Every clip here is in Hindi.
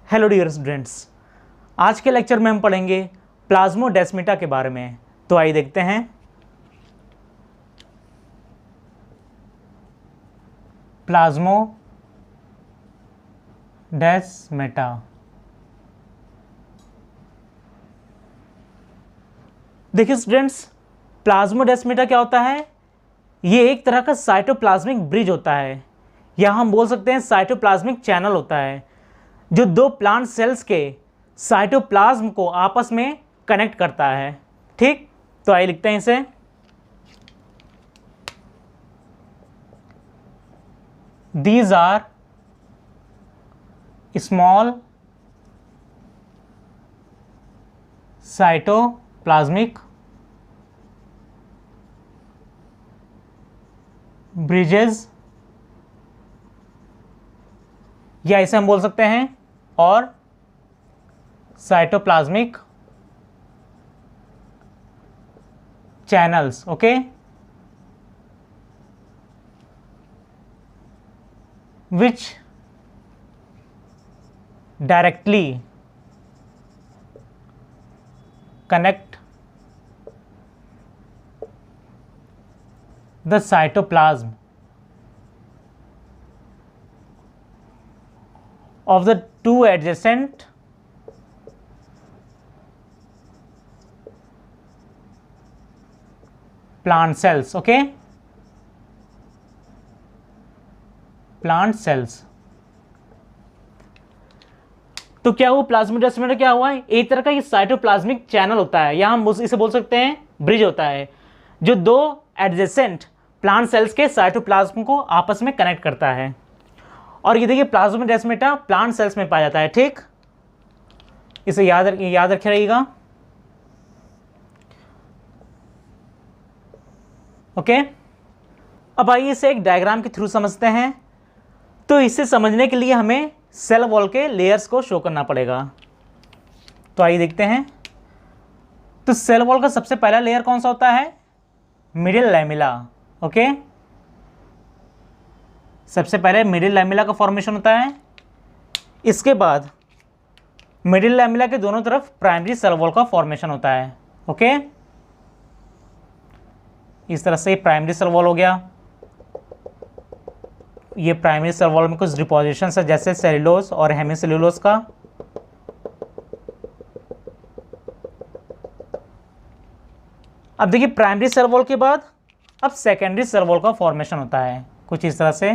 हेलो डियर स्टूडेंट्स, आज के लेक्चर में हम पढ़ेंगे प्लाज्मोडेस्माटा के बारे में। तो आइए देखते हैं। प्लाज्मोडेस्माटा देखिए स्टूडेंट्स, प्लाज्मोडेस्माटा क्या होता है? ये एक तरह का साइटोप्लाज्मिक ब्रिज होता है, या हम बोल सकते हैं साइटोप्लाज्मिक चैनल होता है, जो दो प्लांट सेल्स के साइटोप्लाज्म को आपस में कनेक्ट करता है। ठीक, तो आइए लिखते हैं इसे। These are small cytoplasmic bridges, या इसे हम बोल सकते हैं और cytoplasmic channels. Okay, which directly connect the cytoplasm of the two adjacent plant cells. Okay, plant cells. तो क्या हुआ? प्लाज्मोडेस्माटा क्या हुआ? एक तरह का ये साइटोप्लाज्मिक चैनल होता है, या हम इसे बोल सकते हैं ब्रिज होता है, जो दो एडजेसेंट प्लांट सेल्स के साइटोप्लाज्म को आपस में कनेक्ट करता है। और ये देखिए, प्लाज्मोडेस्माटा प्लांट सेल्स में पाया जाता है। ठीक, इसे याद रखे रहिएगा। ओके, अब आइए इसे एक डायग्राम के थ्रू समझते हैं। तो इसे समझने के लिए हमें सेल वॉल के लेयर्स को शो करना पड़ेगा। तो आइए देखते हैं। तो सेल वॉल का सबसे पहला लेयर कौन सा होता है? Middle lamella. ओके, सबसे पहले मिडिल लैमेला का फॉर्मेशन होता है। इसके बाद मिडिल लैमेला के दोनों तरफ प्राइमरी सेल वॉल का फॉर्मेशन होता है। ओके, इस तरह से प्राइमरी सेल वॉल हो गया। ये प्राइमरी सेल वॉल में कुछ डिपोजिशन है, जैसे सेलुलोज और हेमीसेलुलोज का। अब देखिए, प्राइमरी सेल वॉल के बाद अब सेकेंडरी सेल वॉल का फॉर्मेशन होता है, कुछ इस तरह से।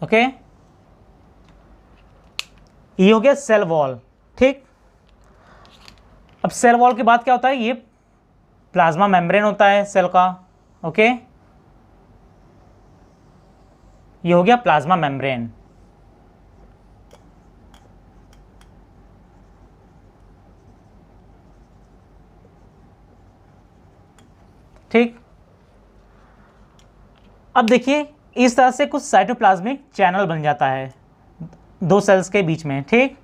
ओके, ये हो गया सेल वॉल। ठीक, अब सेल वॉल के बाद क्या होता है? ये प्लाज्मा मेम्ब्रेन होता है सेल का। ओके, ये हो गया प्लाज्मा मेम्ब्रेन। ठीक, अब देखिए, इस तरह से कुछ साइटोप्लाज्मिक चैनल बन जाता है दो सेल्स के बीच में। ठीक,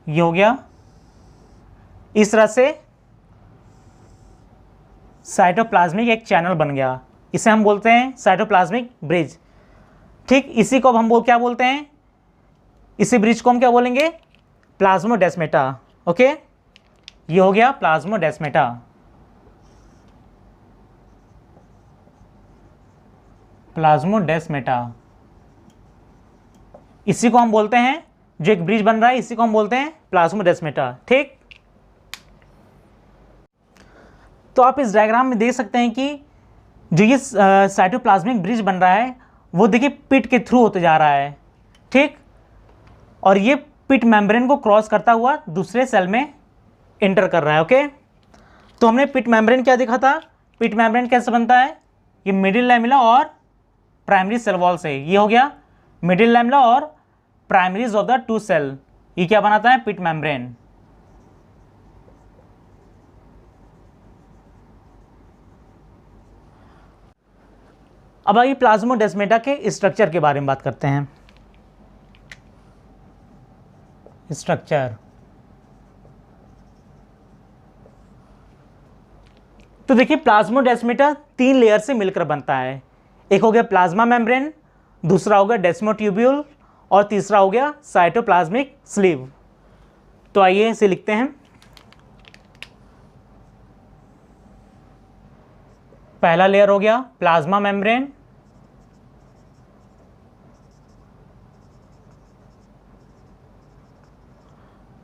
ये हो गया। इस तरह से साइटोप्लाज्मिक एक चैनल बन गया, इसे हम बोलते हैं साइटोप्लाज्मिक ब्रिज। ठीक, इसी को अब हम क्या बोलते हैं? इसी ब्रिज को हम क्या बोलेंगे? प्लाज्मोडेस्माटा। ओके, ये हो गया प्लाज्मोडेस्माटा। प्लाज्मोडेस्माटा, इसी को हम बोलते हैं, जो एक ब्रिज बन रहा है, इसी को हम बोलते हैं प्लाज्मोडेस्माटा। ठीक, तो आप इस डायग्राम में देख सकते हैं कि जो ये साइटोप्लाज्मिक ब्रिज बन रहा है, वो देखिए पिट के थ्रू होते जा रहा है। ठीक, और ये पिट मेम्ब्रेन को क्रॉस करता हुआ दूसरे सेल में एंटर कर रहा है। ओके, तो हमने पिट मेम्ब्रेन क्या देखा था? पिट मेम्ब्रेन कैसे बनता है? ये मिडिल लैमेला और प्राइमरी सेल वॉल से। ये हो गया मिडिल लैमेला और primaries of the two cell. ये क्या बनाता है? Pit membrane. अब आइए प्लाज्मोडेस्माटा के स्ट्रक्चर के बारे में बात करते हैं। स्ट्रक्चर, तो देखिए प्लाज्मोडेस्माटा 3 लेयर से मिलकर बनता है। एक हो गया प्लाज्मा मेम्ब्रेन, दूसरा हो गया डेस्मोट्यूब्यूल और तीसरा हो गया साइटोप्लाज्मिक स्लीव। तो आइए इसे लिखते हैं। पहला लेयर हो गया प्लाज्मा मेम्ब्रेन,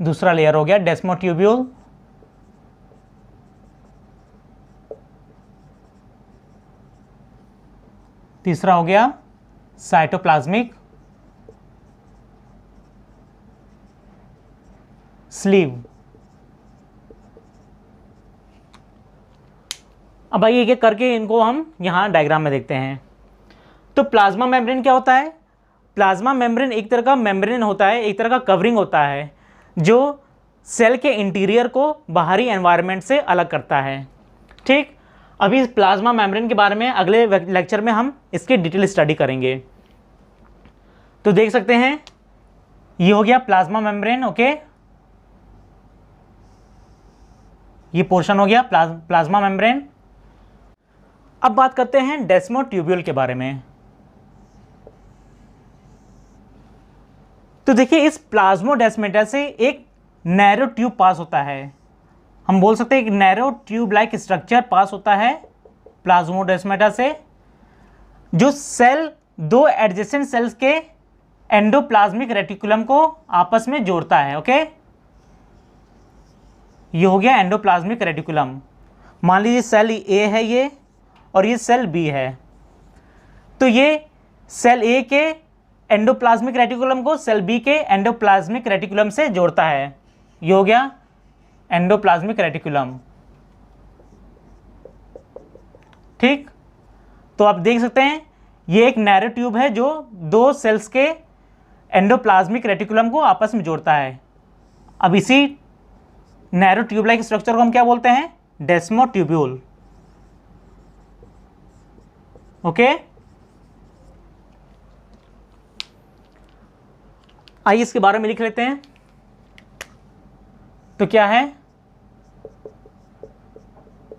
दूसरा लेयर हो गया डेस्मोट्यूब्यूल, तीसरा हो गया साइटोप्लाज्मिक स्लीव। अब आइए एक करके इनको हम यहाँ डायग्राम में देखते हैं। तो प्लाज्मा मेम्ब्रेन क्या होता है? प्लाज्मा मेम्ब्रेन एक तरह का मेम्ब्रेन होता है, एक तरह का कवरिंग होता है जो सेल के इंटीरियर को बाहरी एनवायरनमेंट से अलग करता है। ठीक, अभी इस प्लाज्मा मेम्ब्रेन के बारे में अगले लेक्चर में हम इसकी डिटेल स्टडी करेंगे। तो देख सकते हैं ये हो गया प्लाज्मा मेम्ब्रेन। ओके, ये पोर्शन हो गया प्लाज्मा मेम्ब्रेन। अब बात करते हैं डेस्मोट्यूब्यूल के बारे में। तो देखिए इस प्लाज्मोडेस्माटा से एक नैरो ट्यूब पास होता है। हम बोल सकते हैं एक नैरो ट्यूब लाइक स्ट्रक्चर पास होता है प्लाज्मोडेस्माटा से, जो सेल दो एडजेसेंट सेल्स के एंडोप्लाज्मिक रेटिकुलम को आपस में जोड़ता है। ओके, ये हो गया एंडोप्लाज्मिक रेटिकुलम। मान लीजिए सेल ए है ये और ये सेल बी है, तो ये सेल ए के एंडोप्लाज्मिक रेटिकुलम को सेल बी के एंडोप्लाज्मिक रेटिकुलम से जोड़ता है। ये हो गया एंडोप्लाज्मिक रेटिकुलम। ठीक, तो आप देख सकते हैं ये एक नैरो ट्यूब है जो दो सेल्स के एंडोप्लाज्मिक रेटिकुलम को आपस में जोड़ता है। अब इसी नैरो ट्यूब लाइक स्ट्रक्चर को हम क्या बोलते हैं? डेस्मोट्यूब्यूल। ओके, आइए इसके बारे में लिख लेते हैं। तो क्या है?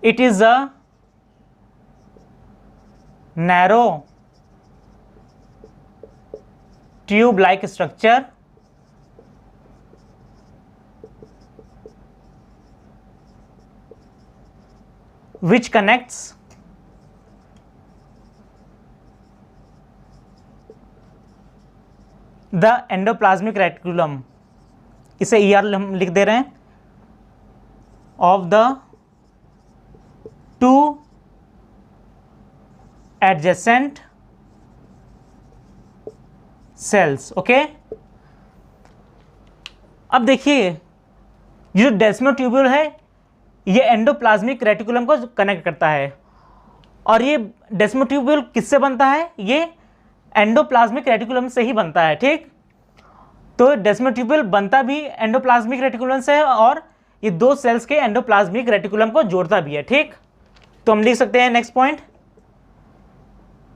It is a narrow tube like structure which connects the endoplasmic reticulum, इसे ER हम लिख दे रहे हैं, of the two adjacent cells। Okay, अब देखिए ये जो डेस्मोट्यूब्यूल है ये एंडोप्लाज्मिक रेटिकुलम को कनेक्ट करता है, और ये डेस्मोट्यूब्यूल किससे बनता है? ये एंडोप्लाज्मिक रेटिकुलम से ही बनता है। ठीक, तो डेस्मोट्यूब्यूल बनता भी एंडोप्लाज्मिक रेटिकुलम से है और ये दो सेल्स के एंडोप्लाज्मिक रेटिकुलम को जोड़ता भी है। ठीक, तो हम लिख सकते हैं next point,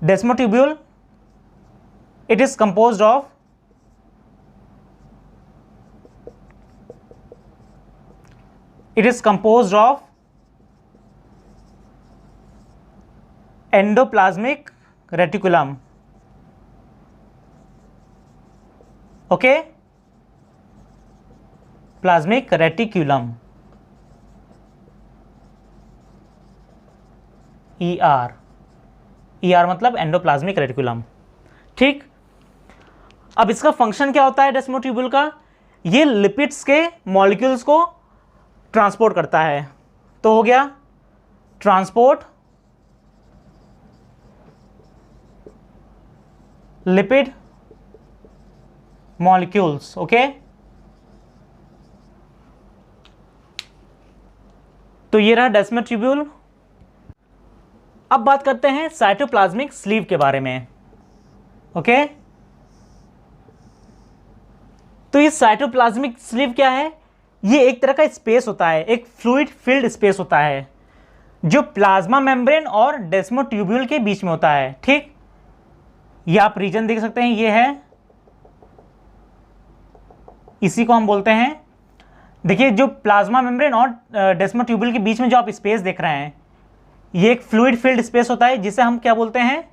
desmotubule it is composed of endoplasmic reticulum। Okay, plasmic reticulum ER मतलब एंडोप्लाज्मिक रेटिकुलम। ठीक, अब इसका फंक्शन क्या होता है डेस्मोट्यूब्यूल का? ये लिपिड्स के मॉलिक्यूल्स को ट्रांसपोर्ट करता है। तो हो गया ट्रांसपोर्ट लिपिड मॉलिक्यूल्स। ओके, तो ये रहा डेस्मोट्यूब्यूल। अब बात करते हैं साइटोप्लाज्मिक स्लीव के बारे में। ओके, तो ये साइटोप्लाज्मिक स्लीव क्या है? ये एक तरह का स्पेस होता है, एक फ्लूइड फिल्ड स्पेस होता है जो प्लाज्मा मेम्ब्रेन और डेस्मोट्यूब्यूल के बीच में होता है। ठीक, ये आप रीजन देख सकते हैं, ये है, इसी को हम बोलते हैं। देखिए जो प्लाज्मा मेम्ब्रेन और डेस्मोट्यूब्यूल के बीच में जो आप स्पेस देख रहे हैं ये एक फ्लूइड फील्ड स्पेस होता है जिसे हम क्या बोलते हैं,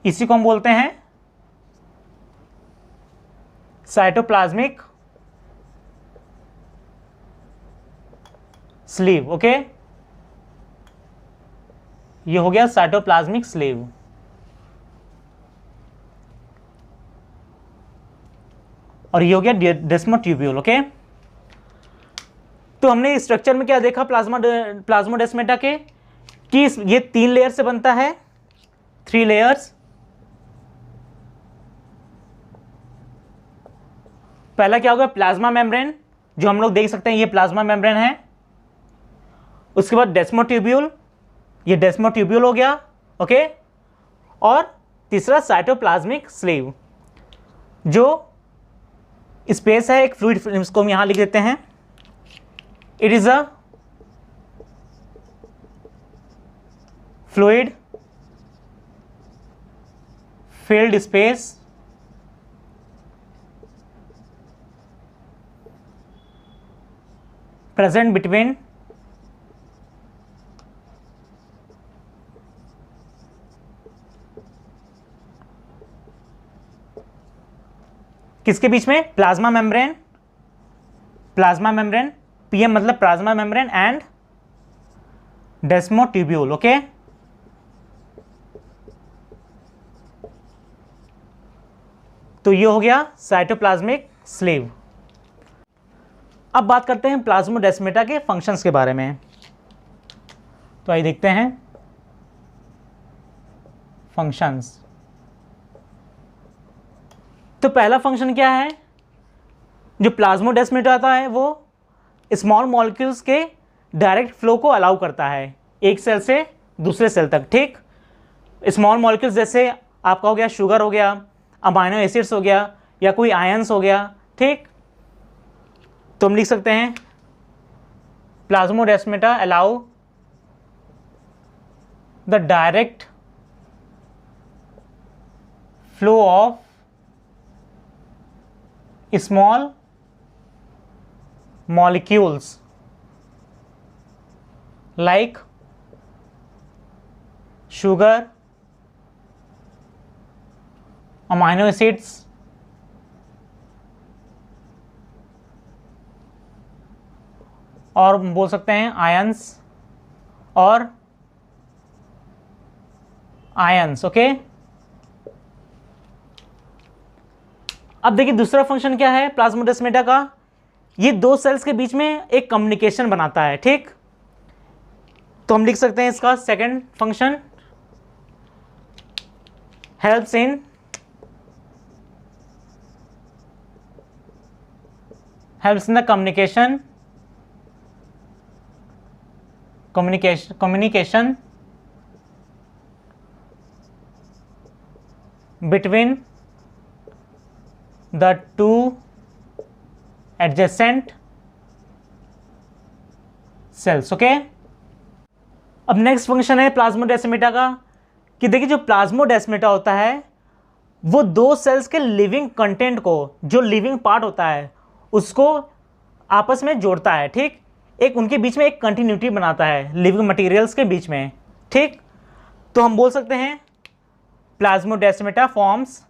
इसी को हम बोलते हैं साइटोप्लाज्मिक स्लीव। ओके, ये हो गया साइटोप्लाज्मिक स्लीव। और ये हो गया डेस्मोट्यूब्यूल। ओके, तो हमने स्ट्रक्चर में क्या देखा प्लाज्मोडेस्माटा के, कि ये 3 लेयर से बनता है, 3 लेयर्स। पहला क्या होगा, प्लाज्मा मेम्ब्रेन, जो हम लोग देख सकते हैं ये प्लाज्मा मेम्ब्रेन है। उसके बाद डेस्मोट्यूब्यूल, ये डेस्मोट्यूब्यूल हो गया। ओके, और तीसरा साइटोप्लाज्मिक स्लीव, जो स्पेस है एक फ्लूइड, इसको हम यहां लिख देते हैं, it is a fluid filled space present between किसके बीच में, प्लाज्मा मेम्ब्रेन, पीएम मतलब प्लाज्मा मेम्ब्रेन एंड डेस्मोट्यूब्यूल। ओके, तो ये हो गया साइटोप्लाज्मिक स्लीव। अब बात करते हैं प्लाज्मोडेस्माटा के फंक्शंस के बारे में। तो आइए देखते हैं फंक्शंस। तो पहला फंक्शन क्या है, जो प्लाज्मोडेस्माटा आता है वो स्मॉल मॉलिक्यूल्स के डायरेक्ट फ्लो को अलाउ करता है एक सेल से दूसरे सेल तक। ठीक, स्मॉल मॉलिक्यूल्स जैसे आपका हो गया शुगर हो गया, अमाइनो एसिड्स हो गया, या कोई आयंस हो गया। ठीक, तो हम लिख सकते हैं plasmodesmata allow the direct flow of small molecules like sugar, amino acids, और बोल सकते हैं आयंस और आयंस। ओके, अब देखिए दूसरा फंक्शन क्या है प्लाज्मोडेस्माटा का, ये 2 सेल्स के बीच में एक कम्युनिकेशन बनाता है। ठीक, तो हम लिख सकते हैं इसका second function, helps in the communication between the 2 adjacent cells। Okay, अब नेक्स्ट फंक्शन है प्लाज्मोडेस्माटा का, कि देखिए जो प्लाज्मोडेस्माटा होता है वो 2 सेल्स के लिविंग कंटेंट को, जो लिविंग पार्ट होता है उसको आपस में जोड़ता है। ठीक, एक उनके बीच में एक कंटिन्यूटी बनाता है लिविंग मटेरियल्स के बीच में। ठीक, तो हम बोल सकते हैं plasmodesmata forms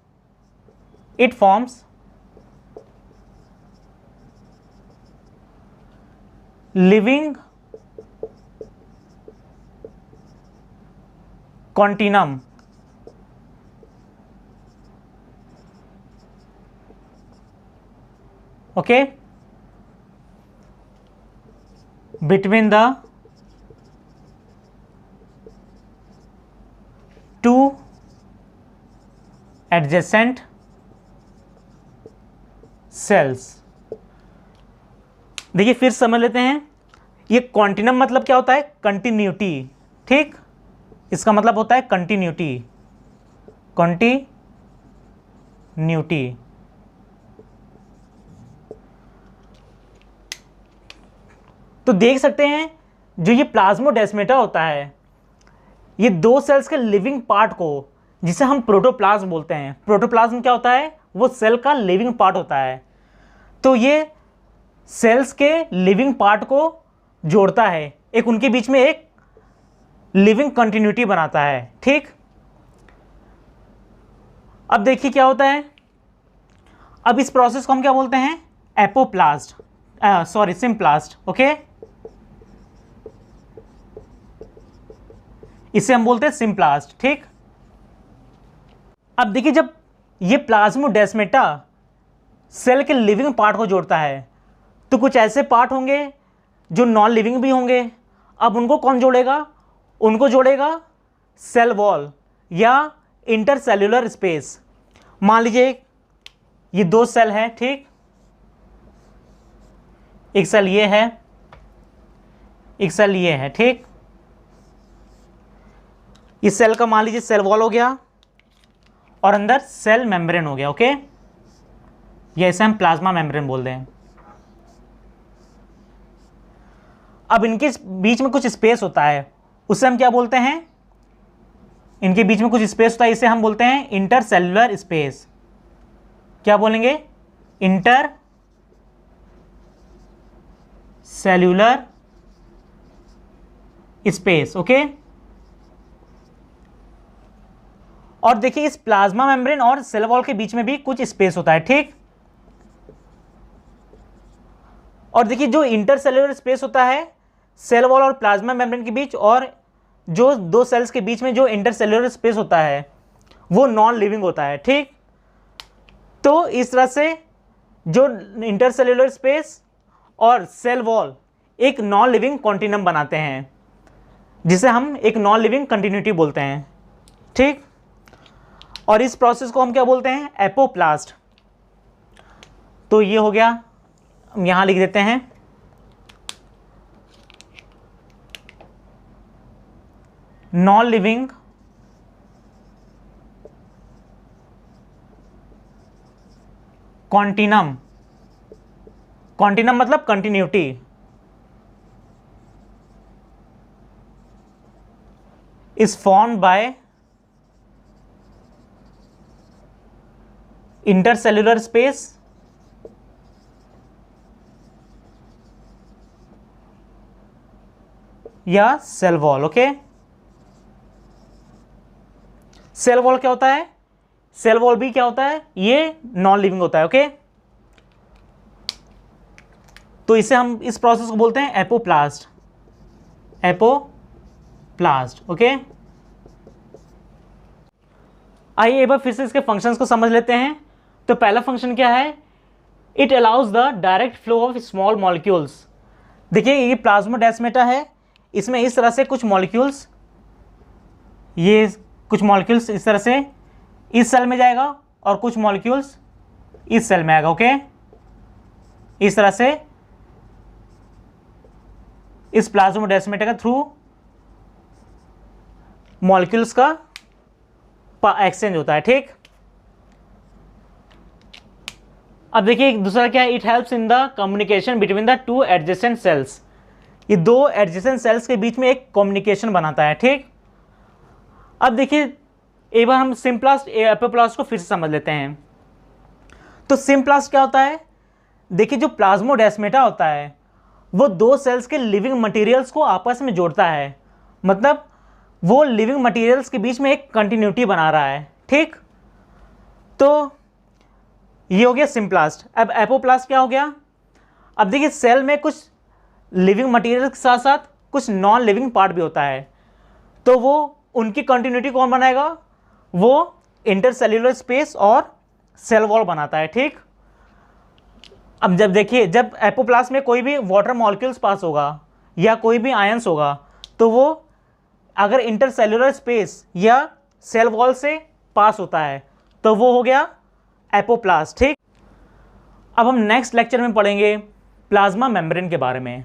living continuum okay between the 2 adjacent cells। देखिए फिर समझ लेते हैं, ये कॉन्टिनम मतलब क्या होता है, कंटिन्यूटी। ठीक, इसका मतलब होता है कंटिन्यूटी। तो देख सकते हैं जो ये प्लाज्मोडेस्माटा होता है, ये 2 सेल्स के लिविंग पार्ट को, जिसे हम प्रोटोप्लाज्म बोलते हैं, प्रोटोप्लाज्म क्या होता है, वो सेल का लिविंग पार्ट होता है। तो ये सेल्स के लिविंग पार्ट को जोड़ता है, एक उनके बीच में एक लिविंग कंटिन्यूटी बनाता है। ठीक, अब देखिए क्या होता है। अब इस प्रोसेस को हम क्या बोलते हैं? Apoplast, sorry symplast. ओके, इसे हम बोलते हैं सिम्प्लास्ट। ठीक, अब देखिए जब ये प्लाज्मोडेस्माटा सेल के लिविंग पार्ट को जोड़ता है तो कुछ ऐसे पार्ट होंगे जो नॉन लिविंग भी होंगे। अब उनको कौन जोड़ेगा? उनको जोड़ेगा सेल वॉल या इंटरसेल्यूलर स्पेस। मान लीजिए ये दो सेल है, ठीक, एक सेल ये है, एक सेल ये है। ठीक, इस सेल का मान लीजिए सेल वॉल हो गया और अंदर सेल मेम्ब्रेन हो गया। ओके, ये इसे हम प्लाज्मा मेम्ब्रेन बोलते हैं। अब इनके बीच में कुछ स्पेस होता है, उसे हम क्या बोलते हैं? इनके बीच में कुछ स्पेस होता है, इसे हम बोलते हैं इंटरसेल्युलर स्पेस। क्या बोलेंगे? Inter cellular space. ओके, और देखिए इस प्लाज्मा मेम्ब्रेन और सेल वॉल के बीच में भी कुछ स्पेस होता है। ठीक, और देखिए जो इंटरसेल्युलर स्पेस होता है सेल वॉल और प्लाज्मा मेम्ब्रेन के बीच, और जो दो सेल्स के बीच में जो इंटरसेल्युलर स्पेस होता है वो नॉन लिविंग होता है। ठीक, तो इस तरह से जो इंटरसेल्युलर स्पेस और सेल वॉल एक नॉन लिविंग कॉन्टिनम बनाते हैं, जिसे हम एक नॉन लिविंग कंटिन्यूटी बोलते हैं। ठीक, और इस प्रोसेस को हम क्या बोलते हैं? एपोप्लास्ट। तो ये हो गया, हम यहां लिख देते हैं नॉन लिविंग कॉन्टिनम। कॉन्टिनम मतलब continuity. Is formed by intercellular space या cell wall. Okay, cell wall क्या होता है? सेल वॉल भी क्या होता है? ये नॉन लिविंग होता है। ओके, तो इसे हम इस प्रोसेस को बोलते हैं एपोप्लास्ट। एपोप्लास्ट। ओके, आइए एक बार फिर से इसके फंक्शंस को समझ लेते हैं। तो पहला फंक्शन क्या है? It allows the direct flow of small molecules. देखिए ये प्लाज्मोडेस्माटा है, इसमें इस तरह से कुछ मॉलिक्यूल्स, ये कुछ मॉलिक्यूल्स इस तरह से इस सेल में जाएगा और कुछ मॉलिक्यूल्स इस सेल में आएगा। ओके, इस तरह से इस प्लाज्मोडेस्माटा के थ्रू मॉलिक्यूल्स का एक्सचेंज होता है। ठीक, अब देखिए दूसरा क्या है? It helps in the communication between the two adjacent sales. ये दो एडजेसेंट सेल्स के बीच में एक कम्युनिकेशन बनाता है। ठीक, अब देखिए एक बार हम सिम्प्लास्ट एपोप्लास्ट को फिर से समझ लेते हैं। तो सिम्प्लास्ट क्या होता है? देखिए जो प्लाज्मोडेस्माटा होता है वो दो सेल्स के लिविंग मटेरियल्स को आपस में जोड़ता है, मतलब वो लिविंग मटेरियल्स के बीच में एक कंटिन्यूटी बना रहा है। ठीक, तो ये हो गया सिम्प्लास्ट। अब एपोप्लास्ट क्या हो गया? अब देखिए सेल में कुछ लिविंग मटेरियल के साथ साथ कुछ नॉन लिविंग पार्ट भी होता है, तो वो उनकी कंटिन्यूटी कौन बनाएगा? वो इंटरसेल्युलर स्पेस और सेल वॉल बनाता है। ठीक, अब जब देखिए जब एपोप्लास्ट में कोई भी वाटर मॉलिक्यूल्स पास होगा या कोई भी आयंस होगा, तो वो अगर इंटरसेल्युलर स्पेस या सेल वॉल से पास होता है तो वो हो गया एपोप्लास्ट। ठीक, अब हम नेक्स्ट लेक्चर में पढ़ेंगे प्लाज्मा मेम्ब्रेन के बारे में।